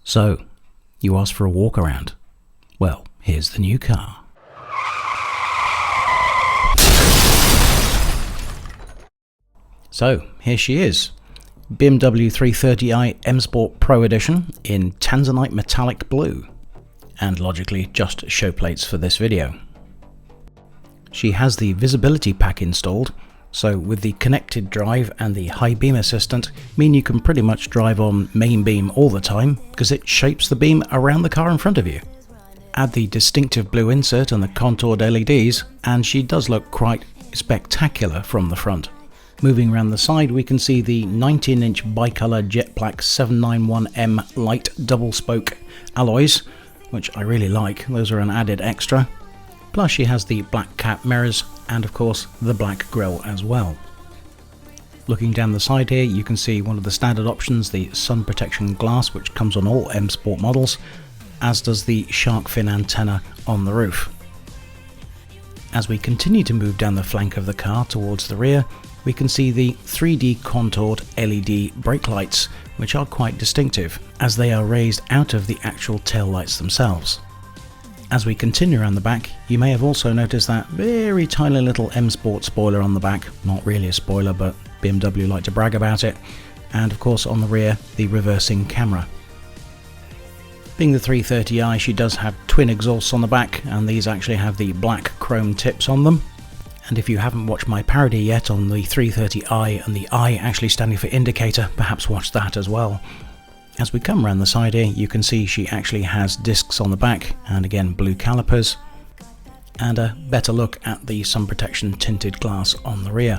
So, you asked for a walk around. Well, here's the new car. So, here she is. BMW 330i M Sport Pro Edition in Tanzanite metallic blue. And logically, just show plates for this video. She has the visibility pack installed, so with the connected drive and the high beam assistant, mean you can pretty much drive on main beam all the time because it shapes the beam around the car in front of you. Add the distinctive blue insert and the contoured LEDs, and she does look quite spectacular from the front. Moving around the side, we can see the 19-inch bicolor jet black 791M light double spoke alloys, which I really like. Those are an added extra. Plus she has the black cap mirrors and of course the black grille as well. Looking down the side here, you can see one of the standard options, the sun protection glass, which comes on all M Sport models, as does the shark fin antenna on the roof. As we continue to move down the flank of the car towards the rear, we can see the 3D contoured LED brake lights, which are quite distinctive as they are raised out of the actual tail lights themselves. As we continue around the back, you may have also noticed that very tiny little M Sport spoiler on the back. Not really a spoiler, but BMW like to brag about it. And of course on the rear, the reversing camera. Being the 330i, she does have twin exhausts on the back, and these actually have the black chrome tips on them. And if you haven't watched my parody yet on the 330i and the I actually standing for indicator, perhaps watch that as well. As we come around the side here, you can see she actually has discs on the back, and again blue calipers, and a better look at the sun protection tinted glass on the rear.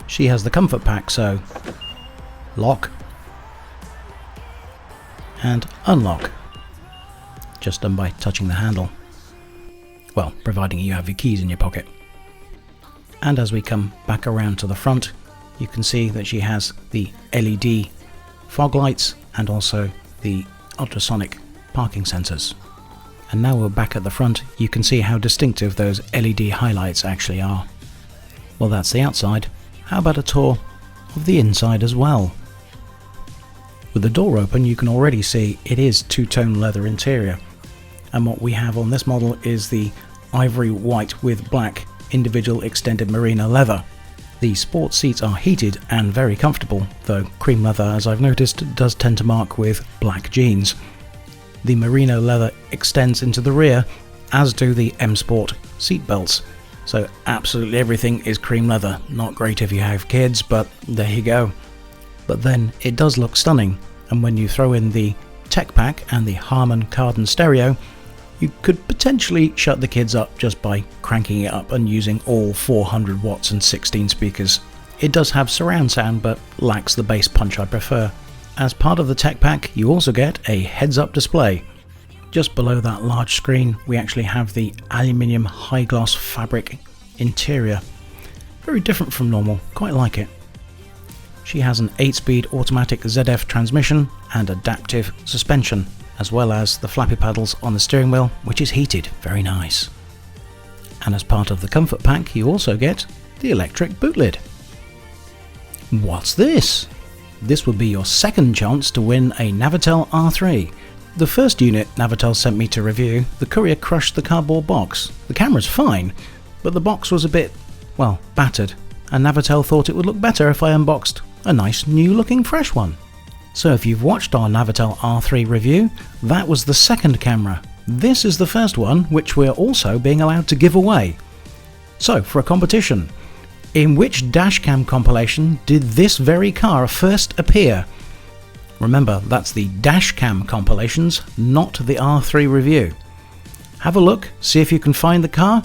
She has the comfort pack, so lock and unlock, just done by touching the handle. Well, providing you have your keys in your pocket. And as we come back around to the front, you can see that she has the LED fog lights and also the ultrasonic parking sensors. And now we're back at the front, you can see how distinctive those LED highlights actually are. Well, that's the outside. How about a tour of the inside as well? With the door open, you can already see it is two-tone leather interior. And what we have on this model is the ivory white with black individual extended merino leather. The sport seats are heated and very comfortable, though cream leather, as I've noticed, does tend to mark with black jeans. The merino leather extends into the rear, as do the M Sport seat belts. So absolutely everything is cream leather. Not great if you have kids, but there you go. But then it does look stunning, and when you throw in the tech pack and the Harmon Kardon stereo, you could potentially shut the kids up just by cranking it up and using all 400 watts and 16 speakers. It does have surround sound, but lacks the bass punch I prefer. As part of the tech pack, you also get a heads-up display. Just below that large screen, we actually have the aluminium high-gloss fabric interior. Very different from normal, quite like it. She has an 8-speed automatic ZF transmission and adaptive suspension, as well as the flappy paddles on the steering wheel, which is heated. Very nice. And as part of the comfort pack, you also get the electric boot lid. What's this? This would be your second chance to win a Navitel R3. The first unit Navitel sent me to review, the courier crushed the cardboard box. The camera's fine, but the box was a bit, well, battered, and Navitel thought it would look better if I unboxed a nice new looking fresh one. So if you've watched our Navitel R3 review, that was the second camera. This is the first one, which we're also being allowed to give away. So for a competition, in which dashcam compilation did this very car first appear? Remember, that's the dashcam compilations, not the R3 review. Have a look, see if you can find the car,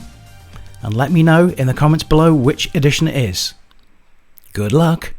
and let me know in the comments below which edition it is. Good luck!